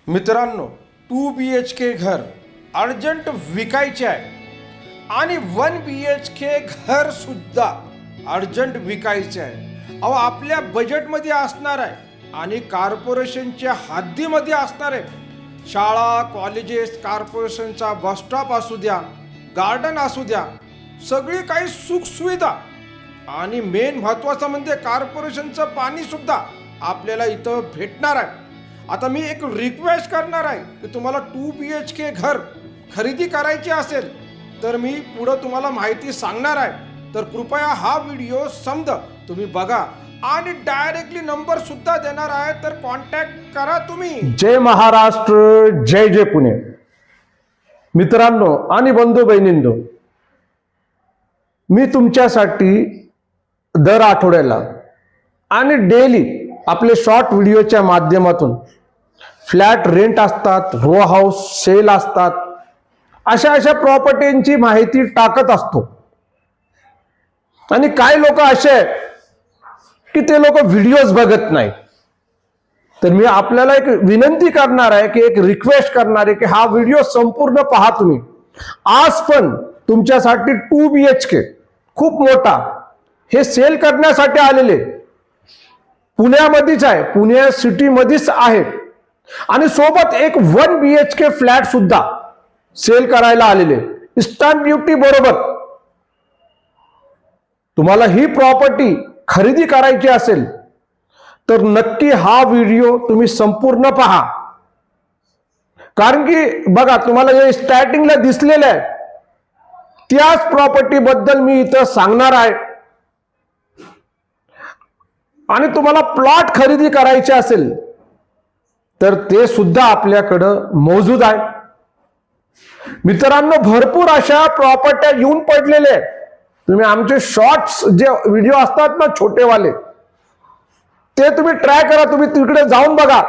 मित्रांनो, 2 BHK घर urgent विकायचे आहे आणि 1 BHK घर सुद्धा अर्जंट विकायचे आहे. अहो, आपल्या बजेटमध्ये असणार आहे आणि कॉर्पोरेशनच्या हद्दीमध्ये असणार आहे. शाळा, कॉलेजेस, कॉर्पोरेशनचा बस स्टॉप असू द्या, गार्डन असू द्या, सगळी काही सुखसुविधा आणि मेन महत्त्वाचं म्हणजे कॉर्पोरेशनचं पाणी सुद्धा आपल्याला इथं भेटणार आहे. आता मी एक रिक्वेस्ट करणार आहे की तुम्हाला 2 BHK घर खरेदी करायची असेल तर मी पुढं तुम्हाला माहिती सांगणार आहे. तर कृपया हा व्हिडिओ समजा तुम्ही बघा आणि डायरेक्टली नंबर सुद्धा देणार आहे, तर कॉन्टॅक्ट करा तुम्ही. जय महाराष्ट्र, जय जय पुणे. मित्रांनो आणि बंधू बहिणींनो, मी तुमच्यासाठी दर आठवड्याला आणि डेली आपले शॉर्ट व्हिडिओच्या माध्यमातून फ्लॅट रेंट असतात, रो हाऊस सेल असतात, अशा प्रॉपर्टींची माहिती टाकत असतो. आणि काही लोक असे आहेत की ते लोक व्हिडिओज बघत नाही. तर मी आपल्याला एक विनंती करणार आहे की एक रिक्वेस्ट करणार आहे की हा व्हिडिओ संपूर्ण पहा तुम्ही. आज पण तुमच्यासाठी 2 BHK खूप मोठा हे सेल करण्यासाठी आलेले, पुण्यामध्येच आहे, पुणे सिटीमध्येच आहे आणि सोबत एक 1 BHK फ्लॅट सुद्धा सेल करायला आलेले स्टॅम्प ड्युटी बरोबर. तुम्हाला ही प्रॉपर्टी खरेदी करायची असेल तर नक्की हा व्हिडिओ तुम्ही संपूर्ण पहा. कारण की बघा, तुम्हाला जे स्टार्टिंगला दिसलेलं आहे त्याच प्रॉपर्टी बद्दल मी इथं सांगणार आहे. आणि तुम्हाला प्लॉट खरेदी करायचे असेल तर ते सुद्धा आपल्याकडं मौजूद आहे. मित्रांनो, भरपूर अशा प्रॉपर्ट्या येऊन पडलेल्या आहेत. तुम्ही आमचे शॉर्ट्स जे व्हिडिओ असतात ना छोटेवाले, ते तुम्ही ट्राय करा. तुम्ही तिकडे जाऊन बघा.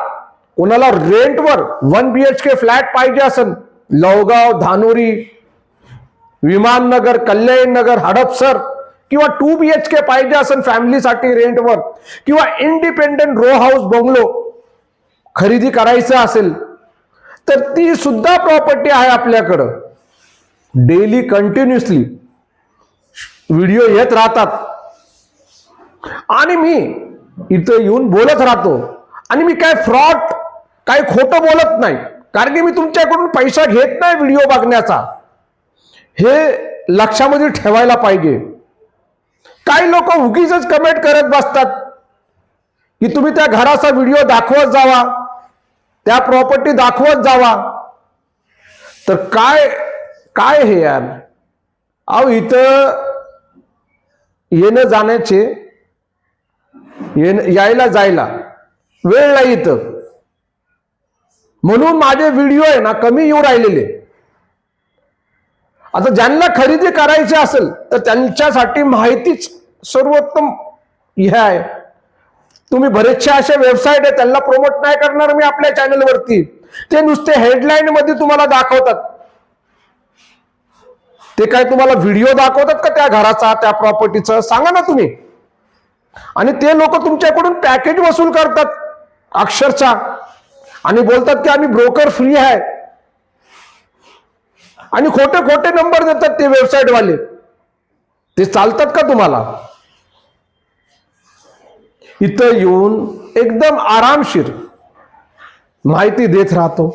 कोणाला रेंटवर 1 BHK फ्लॅट पाहिजे असेल, लवगाव, धानोरी, विमाननगर, कल्याणनगर, हडपसर, किंवा 2 BHK पाहिजे असेल फॅमिलीसाठी रेंटवर, किंवा इंडिपेंडेंट रो हाऊस बंगलो खरेदी करायचं असेल तर ती सुद्धा प्रॉपर्टी आहे आपल्याकडं. डेली कंटिन्युअसली व्हिडिओ येत राहतात आणि मी इथं येऊन बोलत राहतो. आणि मी काय फ्रॉड, काय खोटं बोलत नाही, कारण की मी तुमच्याकडून पैसा घेत नाही व्हिडिओ बघण्याचा. हे लक्षामध्ये ठेवायला पाहिजे. काही लोक उगीच कमेंट करत बसतात की तुम्ही त्या घराचा व्हिडिओ दाखवत जावा, त्या प्रॉपर्टी दाखवत जावा. तर काय हे यार, अहो इथं येणं जाण्याचे, यायला जायला वेळ नाही इथं. म्हणून माझे व्हिडिओ आहे ना कमी येऊ राहिलेले. आता ज्यांना खरेदी करायची असेल तर त्यांच्यासाठी माहितीच सर्वोत्तम हे आहे. तुम्ही बरेचशा अशा वेबसाईट आहे, त्यांना प्रमोट नाही करणार मी आपल्या चॅनलवरती. ते नुसते हेडलाईन मध्ये तुम्हाला दाखवतात. ते काय तुम्हाला व्हिडिओ दाखवतात का त्या घराचा, त्या प्रॉपर्टीचा? सांगा ना तुम्ही. आणि ते लोक तुमच्याकडून पॅकेज वसूल करतात अक्षरशः आणि बोलतात की आम्ही ब्रोकर फ्री आहे आणि खोटे नंबर देतात ते वेबसाईट वाले. ते चालतात का तुम्हाला? इथं येऊन एकदम आरामशीर माहिती देत राहतो.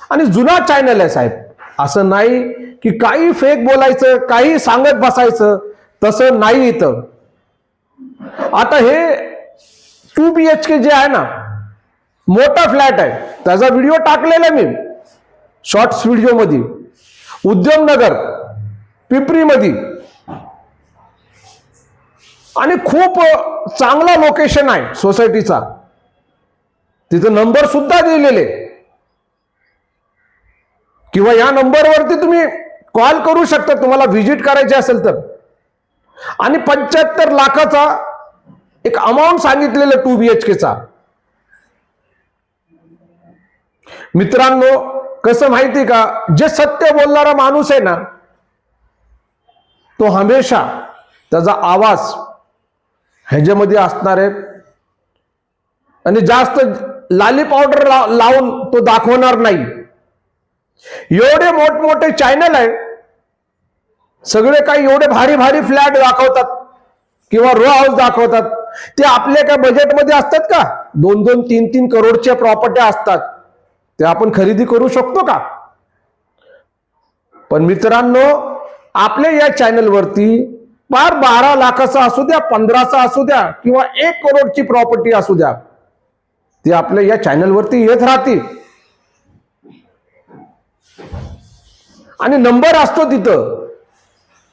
आणि जुना चॅनल आहे साहेब, असं नाही की काही फेक बोलायचं, काही सांगत बसायचं, तसं नाही इथं. आता हे 2 BHK जे आहे ना, मोठा फ्लॅट आहे, त्याचा व्हिडिओ टाकलेला मी शॉर्ट्स व्हिडिओ मध्ये. उद्यमनगर, पिंपरी मध्ये, आणि खूप चांगला लोकेशन आहे सोसायटीचा. तिथं नंबर सुद्धा दिलेले, किंवा या नंबरवरती तुम्ही कॉल करू शकता तुम्हाला व्हिजिट करायची असेल तर. आणि 75 लाखाचा एक अमाऊंट सांगितलेलं 2 BHKचा. मित्रांनो, कसं माहिती का, जे सत्य बोलणारा माणूस आहे ना, तो हमेशा त्याचा आवाज ह्याच्यामध्ये असणार आहे आणि जास्त लाली पावडर लावून तो दाखवणार नाही. एवढे मोठमोठे चॅनल आहे, सगळे काही एवढे भारी भारी फ्लॅट दाखवतात किंवा रो हाऊस दाखवतात. ते आपल्या काय बजेटमध्ये असतात का? 2-2, 3-3 करोडच्या प्रॉपर्ट्या असतात. ते आपण खरेदी करू शकतो का? पण मित्रांनो, आपल्या या चॅनलवरती 12 लाखाचा असू द्या, 15चा असू द्या किंवा 1 करोडची प्रॉपर्टी असू द्या, ती आपल्या या चॅनलवरती येत राहतील आणि नंबर असतो तिथं.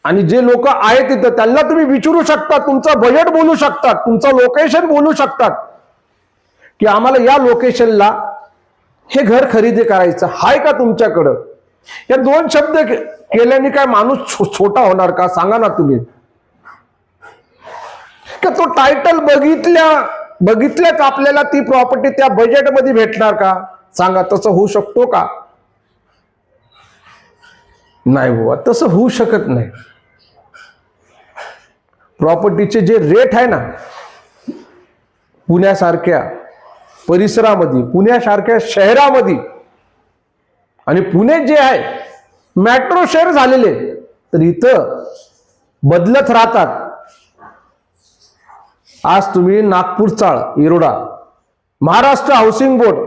आणि जे लोक आहेत तिथं त्यांना तुम्ही विचारू शकता, तुमचं बजेट बोलू शकतात, तुमचं लोकेशन बोलू शकतात की आम्हाला या लोकेशनला हे घर खरेदी करायचं आहे का तुमच्याकडं. या 2 शब्द केल्याने काय माणूस छोटा होणार का? सांगा ना तुम्ही. का तो टायटल बघितल्याच आपल्याला ती प्रॉपर्टी त्या बजेटमध्ये भेटणार का? सांगा, तसं होऊ शकतो का? नाही बाबा, तसं होऊ शकत नाही. प्रॉपर्टीचे जे रेट आहे ना, पुण्यासारख्या परिसरामध्ये, पुण्यासारख्या शहरामध्ये, आणि पुणे जे आहे मेट्रो शहर झालेले, तर इथं बदलत राहतात. आज तुम्ही नागपूर चाळ, येरोडा, महाराष्ट्र हाऊसिंग बोर्ड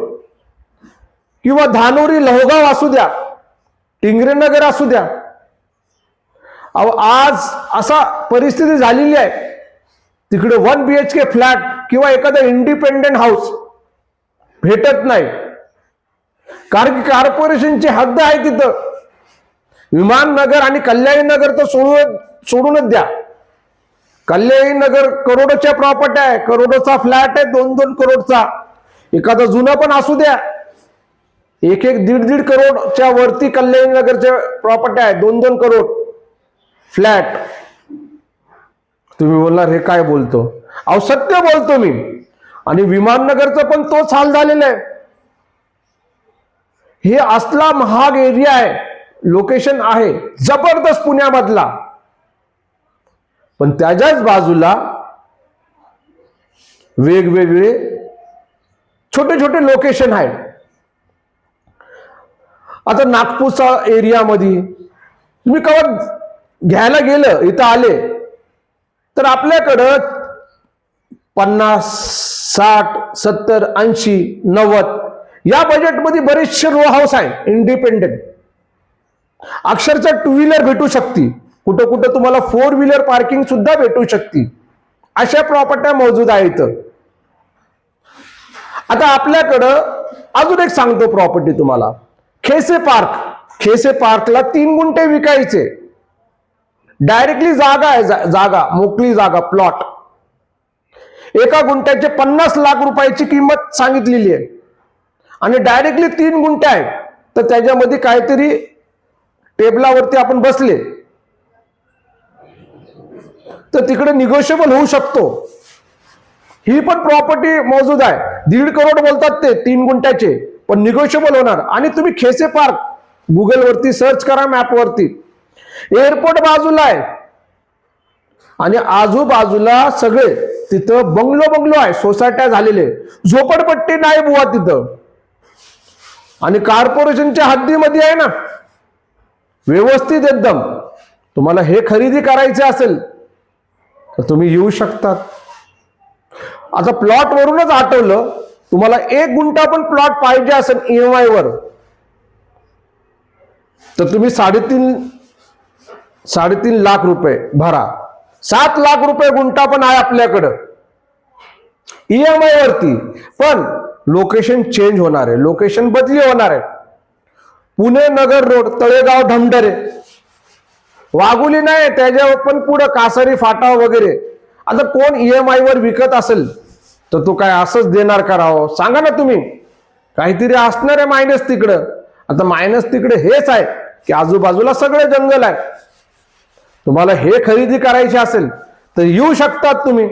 किंवा धानोरी लहोगाव असू द्या, टिंगरेनगर असू द्या, आज असा परिस्थिती झालेली आहे, तिकडे 1 BHK फ्लॅट किंवा एखादा इंडिपेंडेंट हाऊस भेटत नाही. कारण की कॉर्पोरेशनची हद्द आहे तिथं. विमाननगर आणि कल्याणी नगर तर सोडूनच द्या. कल्याणी नगर करोडोच्या प्रॉपर्टी आहे, करोडोचा फ्लॅट आहे, 2-2 करोडचा. एखादा जुना पण असू द्या, 1-1, 1.5 करोडच्या वरती कल्याणी नगरच्या प्रॉपर्टी आहे, 2-2 करोड फ्लॅट. तुम्ही बोलणार हे काय बोलतो? अहो सत्य बोलतो मी. आणि विमाननगरचं पण तोच हाल झालेला आहे. हे असला महाग एरिया आहे, लोकेशन आहे जबरदस्त पुण्यामधला, पण त्याच्याच बाजूला वेगवेगळे छोटे छोटे लोकेशन आहेत. आता नागपूरचा एरियामध्ये तुम्ही कवर घ्यायला गेलं, इथं आले तर आपल्याकडं 50, 60, 70, 80, 90 या बजेटमध्ये बरेचसे रो हाऊस आहे इंडिपेंडेंट. अक्षरशः 2 व्हीलर भेटू शकते, कुठं कुठं तुम्हाला 4 व्हीलर पार्किंग सुद्धा भेटू शकते. अशा प्रॉपर्ट्या मौजूद आहेत. आता आपल्याकडं अजून एक सांगतो प्रॉपर्टी तुम्हाला, खेसे पार्क. खेसे पार्कला 3 गुंठे विकायचे, डायरेक्टली जागा आहे, जागा मोकळी जागा, प्लॉट. 1 गुंठ्याचे 50 लाख रुपयाची किंमत सांगितलेली आहे आणि डायरेक्टली 3 गुंठे आहेत. तर त्याच्यामध्ये काहीतरी टेबलावरती आपण बसले तर तिकडे निगोशिएबल होऊ शकतो. ही पण प्रॉपर्टी मौजूद आहे. 1.5 करोड बोलतात ते 3 गुंठ्याचे, पण निगोशिएबल होणार. आणि तुम्ही खेसे पार्क गुगल वरती सर्च करा, मॅप वरती. एअरपोर्ट बाजूला आहे आणि आजूबाजूला सगळे तिथं बंगलो आहे, सोसायट्या झालेले, झोपडपट्टी नाही बुवा तिथं. आणि कॉर्पोरेशनच्या हद्दीमध्ये आहे ना, व्यवस्थित एकदम. तुम्हाला हे खरेदी करायचे असेल तर तुम्ही येऊ शकतात. आता प्लॉट वरूनच आठवलं, तुम्हाला 1 गुंठा पण प्लॉट पाहिजे असेल EMI वर, तर तुम्ही 3.5 लाख रुपये भरा. 7 लाख रुपये गुंठा पण आहे आपल्याकडं EMI वरती. पण लोकेशन चेंज होणार आहे, लोकेशन बदली होणार आहे. पुणे नगर रोड, तळेगाव, ढमढरे, वाघोली नाही, त्याच्यावर पण पुढे कासारी फाटा वगैरे. आता कोण EMI वर विकत असेल तर तो काय असंच देणार का राव? सांगा ना तुम्ही. काहीतरी असणार आहे मायनस तिकडं. आता मायनस तिकडे हेच आहे की आजूबाजूला सगळे जंगल आहे. तुम्हाला हे खरेदी करायचे असेल तर येऊ शकतात तुम्ही.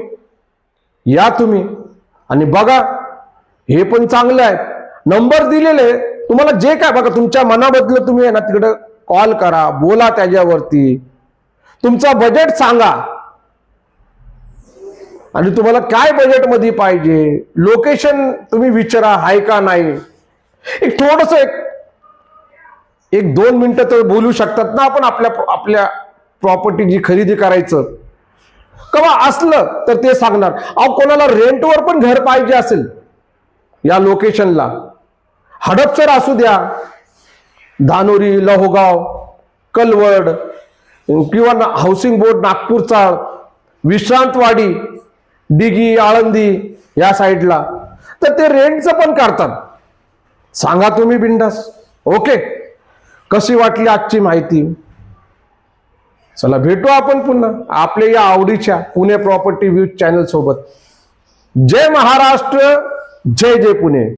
या तुम्ही आणि बघा, हे पण चांगलं आहे. नंबर दिलेले तुम्हाला, जे काय बघा तुमच्या मनाबद्दल तुम्ही आहे ना तिकडे कॉल करा, बोला त्याच्यावरती, तुमचा बजेट सांगा आणि तुम्हाला काय बजेटमध्ये पाहिजे, लोकेशन तुम्ही विचारा आहे का नाही. एक थोडस एक 2 मिनिटं तर बोलू शकतात ना आपण आपल्या प्रॉपर्टीची खरेदी करायचं केव्हा असलं तर ते सांगणार. अहो कोणाला रेंटवर पण घर पाहिजे असेल या लोकेशनला, हडपसर असू द्या, धानोरी, लहोगाव, कलवड किंवा हाऊसिंग बोर्ड नागपूरचा, विश्रांतवाडी, डिगी, आळंदी या साईडला, तर ते रेंटचं पण करतात. सांगा तुम्ही बिंदास. ओके, कशी वाटली आजची माहिती? चला भेटू आपण पुन्हा आपल्या या आवडीच्या पुणे प्रॉपर्टी व्ह्यूज चॅनल सोबत. जय महाराष्ट्र, जय जय पुणे.